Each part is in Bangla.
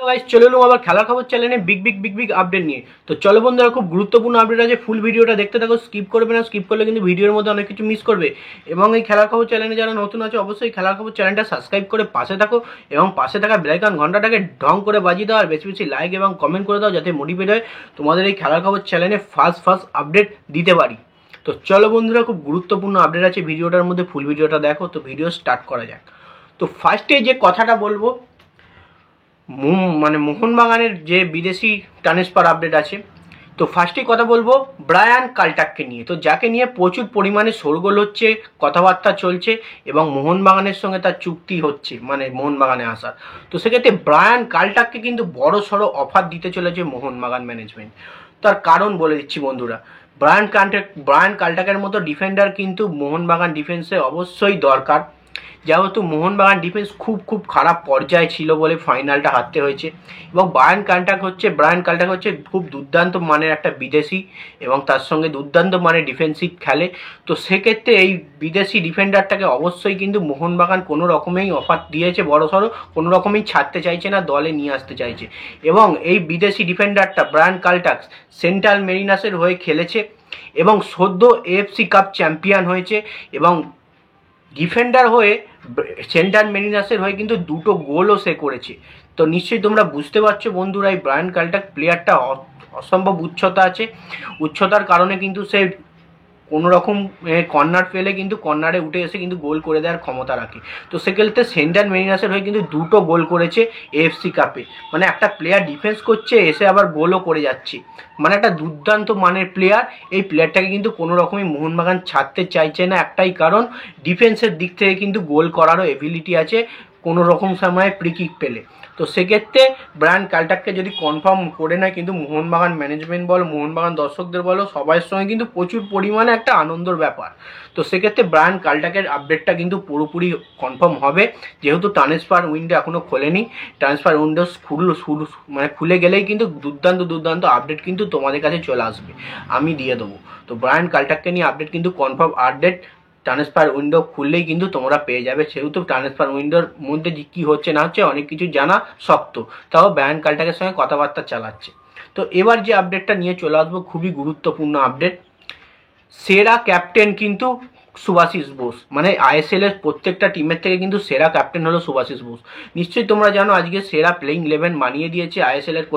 হ্যালো গাইস, চলে এলাম আবার খেলার খবর চ্যানেলে বিগ আপডেট নিয়ে। তো চলো বন্ধুরা, খুব গুরুত্বপূর্ণ আপডেট আছে, ফুল ভিডিওটা দেখতে থাকো, স্কিপ করবে না। স্কিপ করলে কিন্তু ভিডিওর মধ্যে অনেক কিছু মিস করবে। এবং এই খেলার খবর চ্যানেলে যারা নতুন আছে অবশ্যই খেলার খবর চ্যানেলটা সাবস্ক্রাইব করে পাশে থাকো এবং পাশে থাকা বেল আইকন ঘন্টাটাকে ঢং করে বাজিয়ে দাও আর বেশি বেশি লাইক এবং কমেন্ট করে দাও, যাতে মোটিভেট হয় তোমাদের এই খেলার খবর চ্যানেলে ফার্স্ট আপডেট দিতে পারি। তো চলো বন্ধুরা, খুব গুরুত্বপূর্ণ আপডেট আছে ভিডিওটার মধ্যে, ফুল ভিডিওটা দেখো। তো ভিডিও স্টার্ট করা যাক। তো ফার্স্টে যে কথাটা বলবো, মোহনবাগানের যে বিদেশি ট্রান্সফার আপডেট আছে, তো ফার্স্টেই কথা বলবো ব্রায়ান কাল্টাককে নিয়ে। তো যাকে নিয়ে প্রচুর পরিমাণে শোরগোল হচ্ছে, কথাবার্তা চলছে এবং মোহনবাগানের সঙ্গে তার চুক্তি হচ্ছে, মানে মোহনবাগানে আসার। তো সেক্ষেত্রে ব্রায়ান কাল্টাককে কিন্তু বড় সড়ো অফার দিতে চলেছে মোহনবাগান ম্যানেজমেন্ট। তার কারণ বলে দিচ্ছি বন্ধুরা। ব্রায়ান কাল্টাকের মতো ডিফেন্ডার কিন্তু মোহনবাগান ডিফেন্সে অবশ্যই দরকার, যেহেতু মোহনবাগান ডিফেন্স খুব খারাপ পর্যায়ে ছিল বলে ফাইনালটা হারতে হয়েছে। এবং ব্রায়ান কাল্টাক হচ্ছে খুব দুর্দান্ত মানের একটা বিদেশি এবং তার সঙ্গে দুর্দান্ত মানের ডিফেন্সিভ খেলে। তো সেক্ষেত্রে এই বিদেশি ডিফেন্ডারটাকে অবশ্যই কিন্তু মোহনবাগান কোনো রকমেই অফার দিয়েছে, বড়সড় কোনো রকমেই ছাড়তে চাইছে না, দলে নিয়ে আসতে চাইছে। এবং এই বিদেশি ডিফেন্ডারটা ব্রায়ান কাল্টাক সেন্ট্রাল মেরিনাসের হয়ে খেলেছে এবং সদ্য এএফসি কাপ চ্যাম্পিয়ন হয়েছে এবং ডিফেন্ডার হয়ে সেন্ট্রাল মেরিনাসের হয়ে কিন্তু 2টো গোলও সে করেছে। তো নিশ্চয়ই তোমরা বুঝতে পারছো বন্ধুরা, এই ব্রায়ান কাল্টাক প্লেয়ারটা অসম্ভব উচ্চতা আছে। উচ্চতার কারণে কিন্তু সে কোনো রকম কর্নার পেলে কিন্তু কর্নারে উঠে এসে কিন্তু গোল করে দেওয়ার ক্ষমতা রাখে। তো সেক্ষেত্রে সেন্ট্রাল মেরিনাসের হয়ে কিন্তু 2টো গোল করেছে এএফসি কাপে। মানে একটা প্লেয়ার ডিফেন্স করছে, এসে আবার গোলও করে যাচ্ছে, মানে একটা দুর্দান্ত মানের প্লেয়ার। এই প্লেয়ারটাকে কিন্তু কোনো রকমই মোহনবাগান ছাড়তে চাইছে না, একটাই কারণ ডিফেন্সের দিক থেকে কিন্তু গোল করারও এবিলিটি আছে কোনো রকম সময় ফ্রি কিক পেলে। তো সেক্ষেত্রে ব্রায়ান কাল্টাককে যদি কনফার্ম করে নেয়, কিন্তু মোহনবাগান ম্যানেজমেন্ট বলো, মোহনবাগান দর্শকদের বলো, সবার সঙ্গে কিন্তু প্রচুর পরিমাণে একটা আনন্দের ব্যাপার। তো সেক্ষেত্রে ব্রায়ান কাল্টাকের আপডেটটা কিন্তু পুরোপুরি কনফার্ম হবে, যেহেতু ট্রান্সফার উইন্ডো এখনও খোলেনি। ট্রান্সফার উইন্ডো খুলে গেলেই কিন্তু দুর্দান্ত আপডেট কিন্তু তোমাদের কাছে চলে আসবে, আমি দিয়ে দেবো। তো ব্রায়ান কাল্টাককে নিয়ে আপডেট কিন্তু কনফার্ম আপডেট ট্রান্সফার উইন্ডো খুললেই কিন্তু তোমরা পেয়ে যাবে। সেহেতু ট্রান্সফার উইন্ডোর মধ্যে কী হচ্ছে না হচ্ছে অনেক কিছু জানা শক্ত, তাও ব্রায়ান কাল্টাকের সঙ্গে কথাবার্তা চালাচ্ছে। তো এবার যে আপডেটটা নিয়ে চলে আসবো, খুবই গুরুত্বপূর্ণ আপডেট। সেরা ক্যাপ্টেন কিন্তু সুভাশিস বোস, মানে আইএসএল এর প্রত্যেকটা টিমের থেকে কিন্তু সেরা ক্যাপ্টেন হলো সুভাশিস বোস। নিশ্চয়ই তোমরা জানো আজকে সেরা প্লেইং 11 বানিয়ে দিয়েছে আইএসএল এর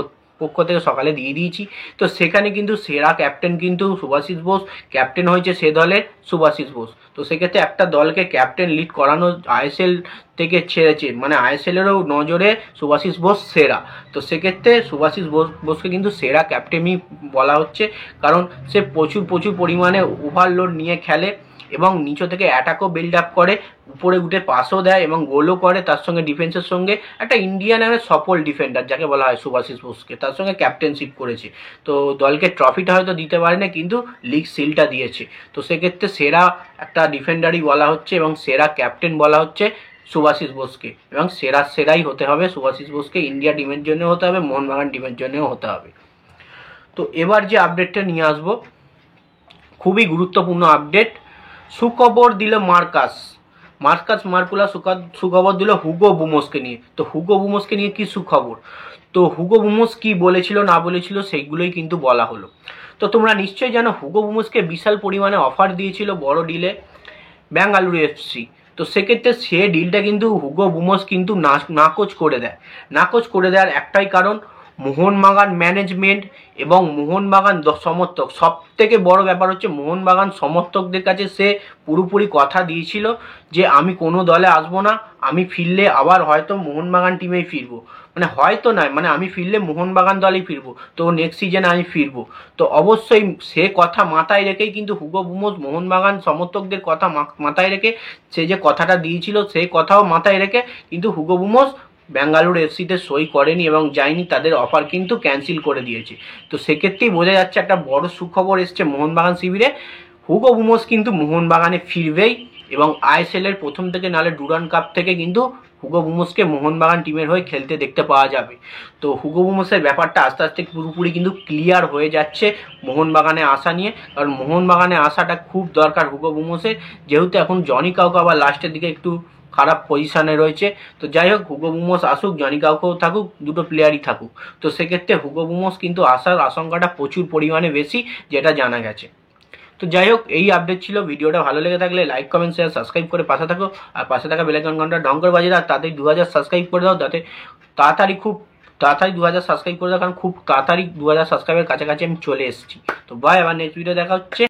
পক্ষ থেকে, সকালে দিয়ে দিয়েছি। তো সেখানে কিন্তু সেরা ক্যাপ্টেন কিন্তু সুভাশিস বোস, ক্যাপ্টেন হয়েছে সে দলের সুভাশিস বোস। তো সেক্ষেত্রে একটা দলকে ক্যাপ্টেন লিড করানো আইএসএল থেকে ছেড়েছে, মানে আইএসএল এরও নজরে সুভাশিস বোস সেরা। তো সেক্ষেত্রে সুভাশিস বোসকে কিন্তু সেরা ক্যাপ্টেনই বলা হচ্ছে, কারণ সে প্রচুর পরিমাণে ওভারলোড নিয়ে খেলে এবং নিচে থেকে অ্যাটাকও বিল্ড আপ করে, উপরে উঠে পাসও দেয় এবং গোলও করে। তার সঙ্গে ডিফেন্সের সঙ্গে একটা ইন্ডিয়ানের সফল ডিফেন্ডার যাকে বলা হয় সুভাশিস বোসকে, তার সঙ্গে ক্যাপ্টেনশিপ করেছে। তো দলকে ট্রফিটা হয়তো দিতে পারে না, কিন্তু লিগ সিলটা দিয়েছে। তো সেক্ষেত্রে সেরা একটা ডিফেন্ডারই বলা হচ্ছে এবং সেরা ক্যাপ্টেন বলা হচ্ছে সুভাশিস বোসকে, এবং সেরাই হতে হবে সুভাশিস বোসকে। ইন্ডিয়া টিমের জন্য হতে হবে, মোহনবাগান টিমের জন্যও হতে হবে। তো এবার যে আপডেটটা নিয়ে আসবো, খুবই গুরুত্বপূর্ণ আপডেট। সুখবর দিল মার্কুলা সুখবর দিল হুগো বুমোসকে নিয়ে। তো হুগো বুমোসকে নিয়ে কি সুখবর, তো হুগো বুমোস কি বলেছিল না বলেছিল সেইগুলোই কিন্তু বলা হলো। তো তোমরা নিশ্চয়ই জানো হুগো বুমোসকে বিশাল পরিমাণে অফার দিয়েছিল বড় ডিলে বেঙ্গালুরু এফসি। তো সেক্ষেত্রে সে ডিলটা কিন্তু হুগো বুমোস কিন্তু নাকচ করে দেওয়ার একটাই কারণ, মোহনবাগান ম্যানেজমেন্ট এবং মোহনবাগান সমর্থক। সব থেকে বড় ব্যাপার হচ্ছে মোহনবাগান সমর্থকদের কাছে সে পুরোপুরি কথা দিয়েছিল যে আমি কোনো দলে আসবো না, আমি ফিরলে আবার হয়তো মোহনবাগান টিমেই ফিরবো, মানে হয়তো নয়, মানে আমি ফিরলে মোহনবাগান দলেই ফিরবো, তো নেক্সট সিজনে আমি ফিরবো। তো অবশ্যই সে কথা মাথায় রেখেই কিন্তু হুগো বুমোস মোহনবাগান সমর্থকদের কথা মাথায় রেখে সে যে কথাটা দিয়েছিল সেই কথাও মাথায় রেখে কিন্তু হুগো বুমোস বেঙ্গালুরু এফসিতে সই করেনি এবং যায়নি, তাদের অফার কিন্তু ক্যান্সেল করে দিয়েছে। তো সেক্ষেত্রেই বোঝা যাচ্ছে একটা বড় সুখবর এসছে মোহনবাগান শিবিরে। হুগো বুমোস কিন্তু মোহনবাগানে ফিরবেই এবং আইএসএল এর প্রথম থেকে নালে ডুরান্ড কাপ থেকে কিন্তু হুগো বুমোসকে মোহনবাগান টিমের হয়ে খেলতে দেখতে পাওয়া যাবে। তো হুগো বুমোসের ব্যাপারটা আস্তে আস্তে পুরোপুরি কিন্তু ক্লিয়ার হয়ে যাচ্ছে মোহনবাগানে আসা নিয়ে, কারণ মোহনবাগানে আসাটা খুব দরকার হুগো বুমোসের, যেহেতু এখন জনি কাউকে আবার লাস্টের দিকে একটু খারাপ পজিশানে রয়েছে। তো যাই হোক, হুগো বুমোস আসুক, জনি কাউকেও থাকুক, দুটো প্লেয়ারই থাকুক, তো সেক্ষেত্রে হুগো বুমোস কিন্তু আসার আশঙ্কাটা প্রচুর পরিমাণে বেশি, যেটা জানা গেছে। তো যাই হোক, এই আপডেট ছিল। ভিডিওটা ভালো লেগে থাকলে লাইক, কমেন্ট, শেয়ার, সাবস্ক্রাইব করে পাশে থাকো। আর পাশে থাকা বেল আইকন ঘন্টা ঢং করে বাজিয়ে দাও, তাতে 2000 সাবস্ক্রাইব করে দাও, যাতে খুব তাড়াতাড়ি 2000 সাবস্ক্রাইব করে দাও, কারণ খুব তাড়াতাড়ি 2000 সাবস্ক্রাইবের কাছাকাছি আমি চলে এসেছি। তো বাই, আবার নেক্সট ভিডিও দেখা হচ্ছে।